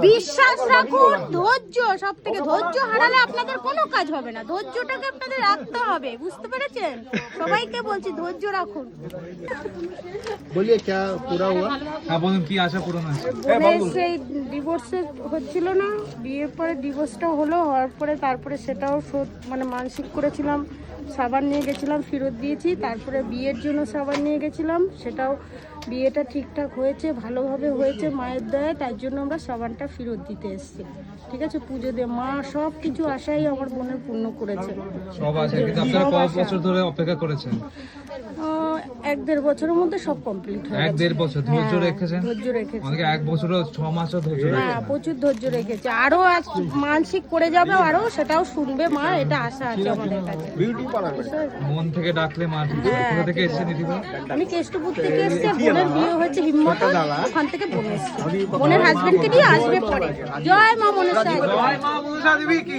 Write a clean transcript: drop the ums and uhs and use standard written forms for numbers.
বিশ্বাস রাখুন, ধৈর্য সব থেকে। ধৈর্য হারালে আপনাদের কোনো কাজ হবে না, ধৈর্যটাকে আপনাদের রাখতে হবে, বুঝতে পেরেছেন? সবাইকে বলছি ধৈর্য রাখুন। বলিয়ে क्या पूरा हुआ? হ্যাঁ বলুন, কি আশা পূরণ হয়েছে? সেই ডিভোর্সে হচ্ছিল না, বিয়ের পরে ডিভোর্সটা হলো, হওয়ার পরে তারপরে সেটাও মানে মানসিক করেছিলাম, সাবান নিয়ে গেছিলাম, ফেরত দিয়েছি। তারপরে বিয়ের জন্য সাবান নিয়ে গেছিলাম, সেটাও বিয়েটা ঠিকঠাক হয়েছে, ভালোভাবে হয়েছে মায়ের দয়ায়। তার জন্য আমরা সাবানটা ফেরত দিতে এসেছি। ঠিক আছে, পুজো দিয়ে মা সব কিছু আশাই আমার বোনের পূর্ণ করেছে। সব আছে, কিন্তু আপনারা কত বছর ধরে অপেক্ষা করেছেন? 1-1.5 বছরের মধ্যে সব কমপ্লিট হয়ে গেছে। 1-1.5 বছর ধৈর্য রেখেছেন? ধৈর্য রেখেছি। অনেকে 1 বছরও 6 মাসও ধৈর্য হ্যাঁ, রেখেছেন। প্রচুর ধৈর্য রেখেছে। আরো আজ মানসিক করে যাবে, আরো সেটাও শুনবে মা, এটা আশা আছে আমাদের কাছে। মন থেকে ডাকলে মা ঠিক করে। কোথা থেকে এসেছেন দিদিভাই? আমি কেষ্টপুর থেকে এসেছি, বোনের বিয়ে হয়েছে হিম্মত, ওখান থেকে বোন এসেছে। বোনের হাজবেন্ডকে নিয়ে আসবে পরে। জয় মা মনসা। জয় মা মনসা দেবী কি।